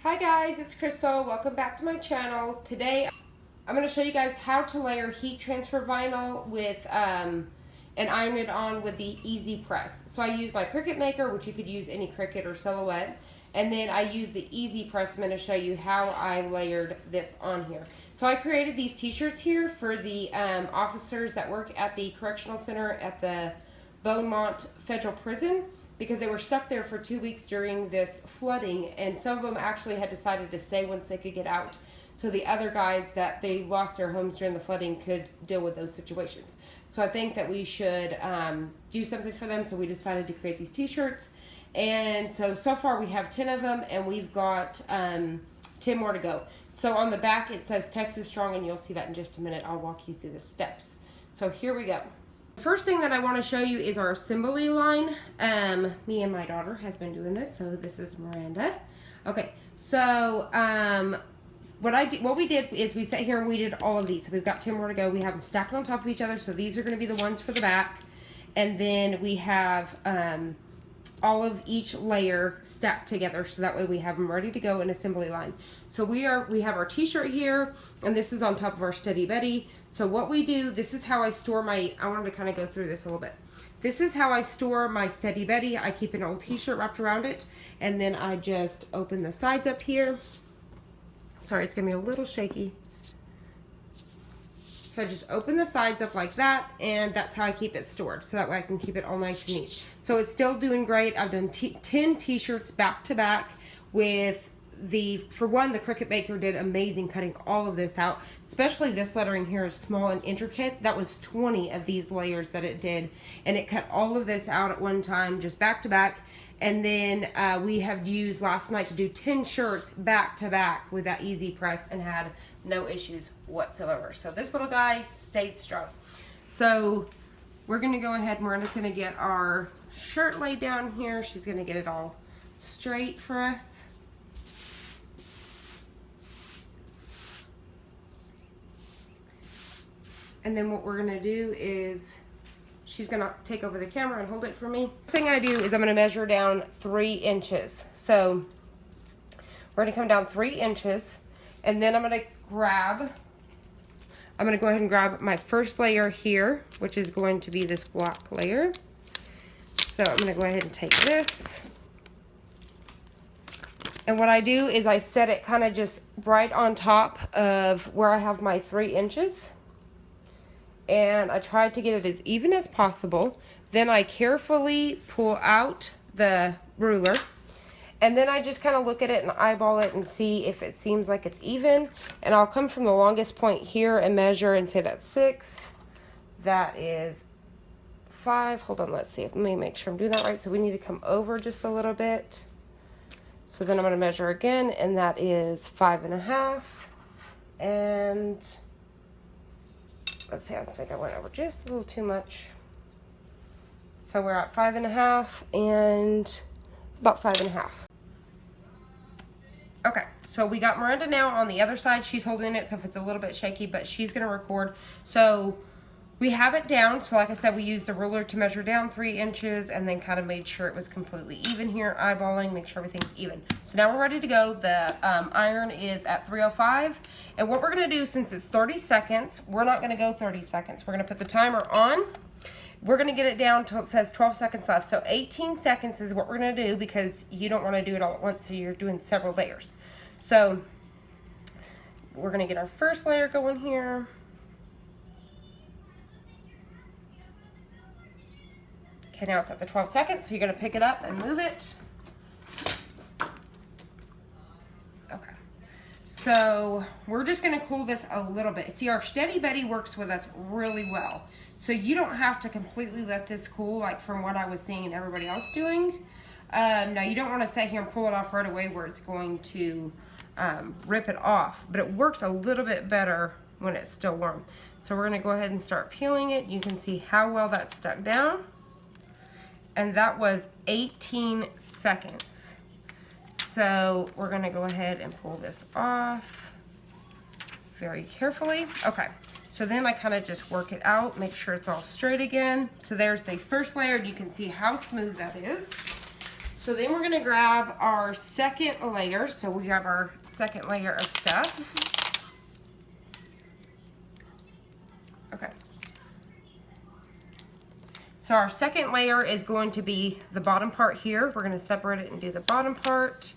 Hi guys, it's Crystal. Welcome back to my channel. Today I'm going to show you guys how to layer heat transfer vinyl with and iron it on with the Easy Press. So I use my Cricut maker, which you could use any Cricut or Silhouette, and then I use the Easy Press. I'm going to show you how I layered this on here. So I created these t-shirts here for the officers that work at the correctional center at the Beaumont Federal Prison, because they were stuck there for 2 weeks during this flooding, and some of them actually had decided to stay once they could get out. So the other guys that they lost their homes during the flooding could deal with those situations. So I think that we should do something for them, so we decided to create these t-shirts. And so far we have 10 of them, and we've got 10 more to go. So on the back it says Texas Strong, and you'll see that in just a minute. I'll walk you through the steps. So here we go. First thing that I want to show you is our assembly line. Me and my daughter has been doing this, so this is Miranda. Okay, so what we did is we sat here and we did all of these. So we've got 10 more to go. We have them stacked on top of each other, so these are going to be the ones for the back. And then we have all of each layer stacked together, so that way we have them ready to go in assembly line. So we have our t-shirt here, and this is on top of our Steady Betty. So what we do, this is how I store my, I wanted to kind of go through this a little bit. This is how I store my Steady Betty. I keep an old t-shirt wrapped around it, and then I just open the sides up here. Sorry, it's gonna be a little shaky. So I just open the sides up like that, and that's how I keep it stored. So that way I can keep it all nice and neat. So it's still doing great. I've done 10 t-shirts back to back with for one, the Cricut maker did amazing cutting all of this out. Especially this lettering here is small and intricate. That was 20 of these layers that it did. And it cut all of this out at one time, just back to back. And then we have used last night to do 10 shirts back to back with that Easy Press and had no issues whatsoever. So this little guy stayed strong. So we're gonna go ahead, Miranda's gonna get our shirt laid down here. She's gonna get it all straight for us. And then what we're gonna do is she's gonna take over the camera and hold it for me. The thing I do is I'm gonna measure down 3 inches. So we're gonna come down 3 inches, and then I'm gonna go ahead and grab my first layer here, which is going to be this black layer. So I'm gonna go ahead and take this. And what I do is I set it kind of just right on top of where I have my 3 inches. And I try to get it as even as possible. Then I carefully pull out the ruler, and then I just kind of look at it and eyeball it and see if it seems like it's even. And I'll come from the longest point here and measure and say that's 6, that is 5. Hold on, let's see. Let me make sure I'm doing that right. So we need to come over just a little bit. So then I'm going to measure again, and that is 5.5. And let's see, I think I went over just a little too much. So we're at 5.5 and about 5.5. Okay, so we got Miranda now on the other side. She's holding it, so if it's a little bit shaky, but she's gonna record. So we have it down. So like I said, we used the ruler to measure down 3 inches and then kind of made sure it was completely even here, eyeballing, make sure everything's even. So now we're ready to go. The iron is at 305. And what we're gonna do, since it's 30 seconds, we're not gonna go 30 seconds. We're gonna put the timer on. We're gonna get it down till it says 12 seconds left. So 18 seconds is what we're gonna do, because you don't wanna do it all at once, so you're doing several layers. So we're gonna get our first layer going here. Okay, now it's at the 12 seconds, so you're gonna pick it up and move it. Okay, so we're just gonna cool this a little bit. See, our Steady Betty works with us really well. So you don't have to completely let this cool, like from what I was seeing everybody else doing. Now you don't wanna sit here and pull it off right away where it's going to rip it off, but it works a little bit better when it's still warm. So we're gonna go ahead and start peeling it. You can see how well that's stuck down. And that was 18 seconds. So we're gonna go ahead and pull this off very carefully. Okay, so then I kind of just work it out, make sure it's all straight again. So there's the first layer, and you can see how smooth that is. So then we're gonna grab our second layer. So we have our second layer of stuff. Okay. So our second layer is going to be the bottom part here. We're gonna separate it and do the bottom part.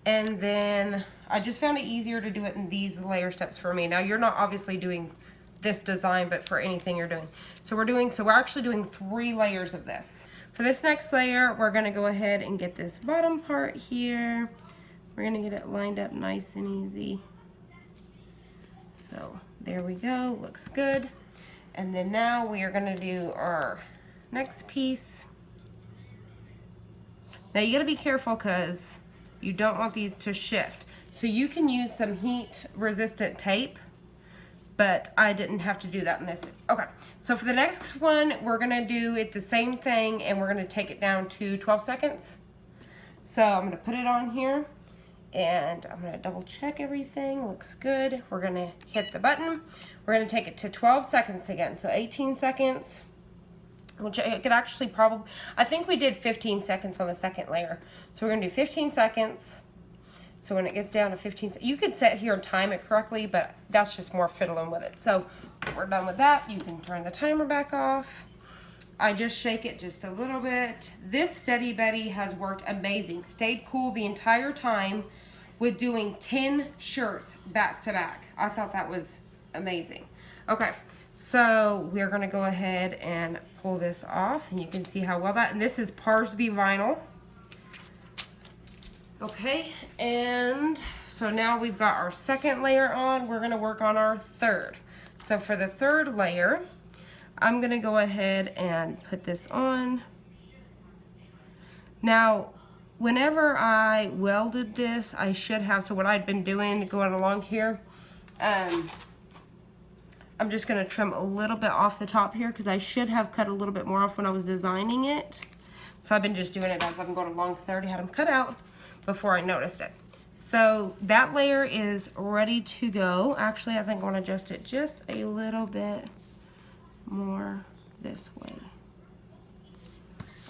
And then I just found it easier to do it in these layer steps for me. Now you're not obviously doing this design, but for anything you're doing. So we're actually doing 3 layers of this. For this next layer, we're gonna go ahead and get this bottom part here. We're gonna get it lined up nice and easy. So there we go, looks good. And then now we are gonna do our next piece. Now you gotta be careful because you don't want these to shift. So you can use some heat resistant tape, but I didn't have to do that in this. Okay, so for the next one, we're gonna do it the same thing and we're gonna take it down to 12 seconds. So I'm gonna put it on here and I'm gonna double check everything, looks good. We're gonna hit the button. We're gonna take it to 12 seconds again, so 18 seconds, which I could actually probably, I think we did 15 seconds on the second layer. So we're gonna do 15 seconds. So when it gets down to 15, you could sit here and time it correctly, but that's just more fiddling with it. So we're done with that. You can turn the timer back off. I just shake it just a little bit. This Steady Betty has worked amazing. Stayed cool the entire time with doing 10 shirts back to back. I thought that was amazing. Okay, so we're gonna go ahead and pull this off and you can see how well that, and this is Parsby vinyl. Okay, and so now we've got our second layer on. We're gonna work on our third. So for the third layer, I'm gonna go ahead and put this on. Now, whenever I welded this, I should have, so what I'd been doing going along here, I'm just gonna trim a little bit off the top here because I should have cut a little bit more off when I was designing it. So I've been just doing it as I'm going along because I already had them cut out before I noticed it. So that layer is ready to go. Actually, I think I want to adjust it just a little bit more this way.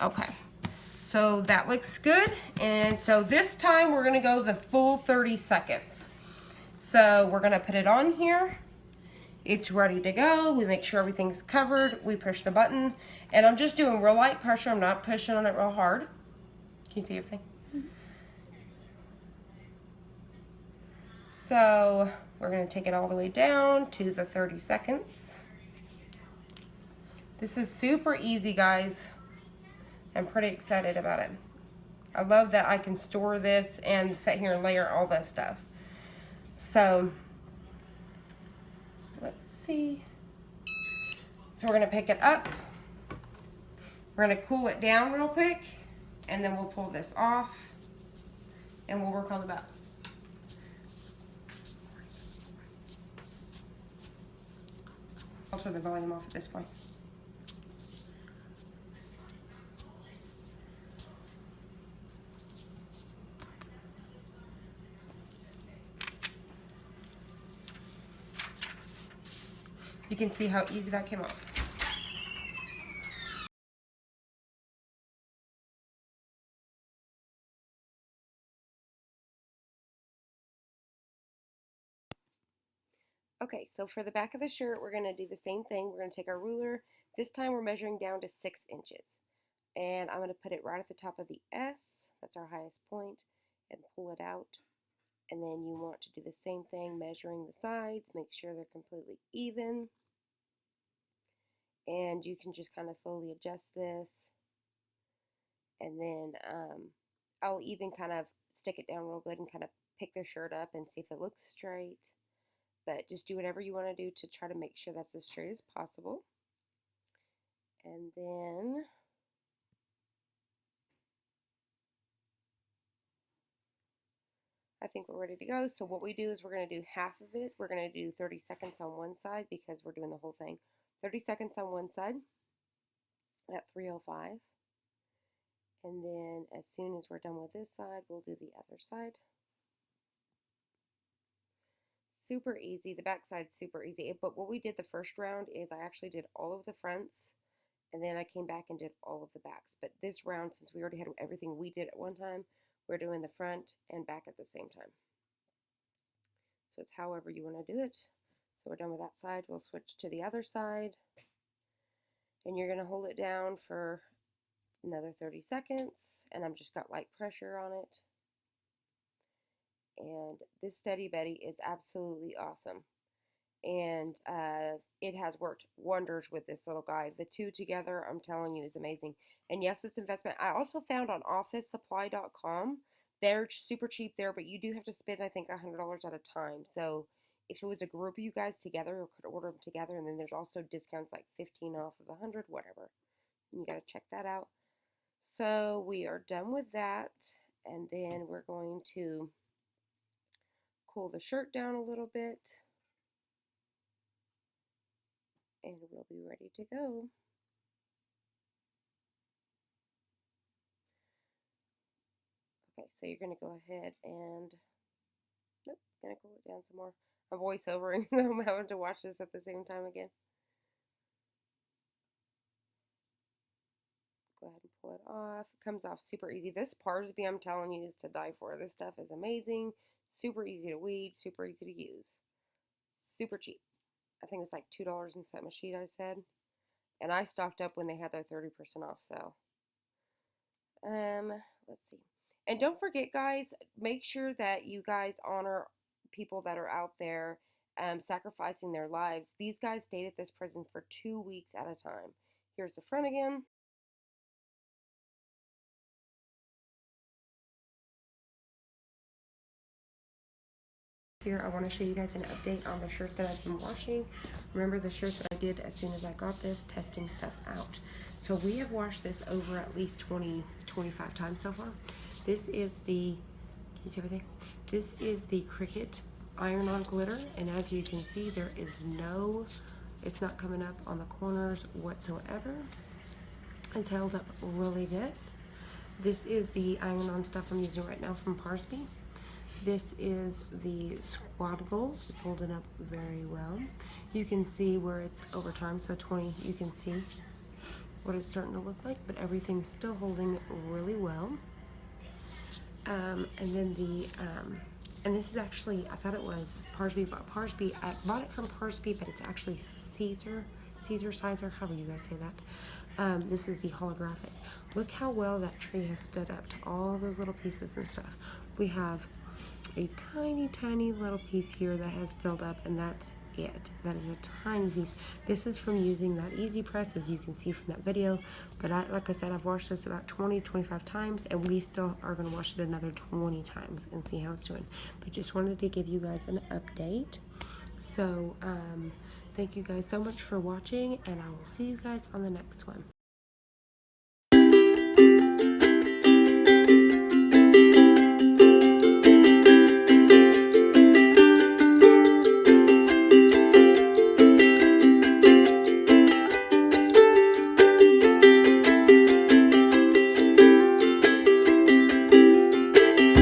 Okay, so that looks good. And so this time we're gonna go the full 30 seconds. So we're gonna put it on here. It's ready to go. We make sure everything's covered. We push the button. And I'm just doing real light pressure. I'm not pushing on it real hard. Can you see everything? So we're going to take it all the way down to the 30 seconds. This is super easy, guys. I'm pretty excited about it. I love that I can store this and sit here and layer all this stuff. So let's see. So we're going to pick it up. We're going to cool it down real quick and then we'll pull this off and we'll work on the back. I'll turn the volume off at this point. You can see how easy that came off. Okay, so for the back of the shirt, we're gonna do the same thing. We're gonna take our ruler. This time we're measuring down to 6 inches. And I'm gonna put it right at the top of the S, that's our highest point, and pull it out. And then you want to do the same thing, measuring the sides, make sure they're completely even. And you can just kind of slowly adjust this. And then I'll even kind of stick it down real good and kind of pick the shirt up and see if it looks straight. But just do whatever you want to do to try to make sure that's as straight as possible. And then I think we're ready to go. So what we do is we're going to do half of it. We're going to do 30 seconds on one side because we're doing the whole thing. 30 seconds on one side at 3:05. And then as soon as we're done with this side, we'll do the other side. Super easy. The back side's super easy. But what we did the first round is I actually did all of the fronts And then I came back and did all of the backs. But this round, since we already had everything we did at one time, we're doing the front and back at the same time. So it's however you want to do it. So we're done with that side. We'll switch to the other side. And you're going to hold it down for another 30 seconds. And I've just got light pressure on it. And this Steady Betty is absolutely awesome. And it has worked wonders with this little guy. The two together, I'm telling you, is amazing. And yes, it's investment. I also found on officesupply.com, they're super cheap there, but you do have to spend, I think, $100 at a time. So if it was a group of you guys together, you could order them together. And then there's also discounts like 15 off of 100, whatever. And you got to check that out. So we are done with that. And then we're going to cool the shirt down a little bit. And we'll be ready to go. Okay, so you're going to go ahead and, nope, going to cool it down some more. I'm voiceovering, so I'm having to watch this at the same time again. Go ahead and pull it off. It comes off super easy. This Parsby, I'm telling you, is to die for. This stuff is amazing. Super easy to weed, super easy to use. Super cheap. I think it was like $2 and something a sheet, I said. And I stocked up when they had their 30% off sale. Let's see. And don't forget, guys, make sure that you guys honor people that are out there sacrificing their lives. These guys stayed at this prison for 2 weeks at a time. Here's the front again. Here, I want to show you guys an update on the shirt that I've been washing. Remember the shirt that I did as soon as I got this, testing stuff out. So we have washed this over at least 20, 25 times so far. This is the, can you see everything? This is the Cricut iron-on glitter, and as you can see, there is no, it's not coming up on the corners whatsoever. It's held up really good. This is the iron-on stuff I'm using right now from Parsby. This is the squad goals. It's holding up very well. You can see where it's over time, so 20, you can see what it's starting to look like, but everything's still holding really well. And then the, and this is actually, I thought it was Parsby, but Parsby, I bought it from Parsby, but it's actually Caesar Sizer, however you guys say that. This is the holographic. Look how well that tree has stood up to all those little pieces and stuff. We have a tiny, tiny little piece here that has built up, and that's it. That is a tiny piece. This is from using that Easy Press, as you can see from that video. But like I said, I've washed this about 20, 25 times, and we still are going to wash it another 20 times and see how it's doing. But just wanted to give you guys an update. So, thank you guys so much for watching, and I will see you guys on the next one.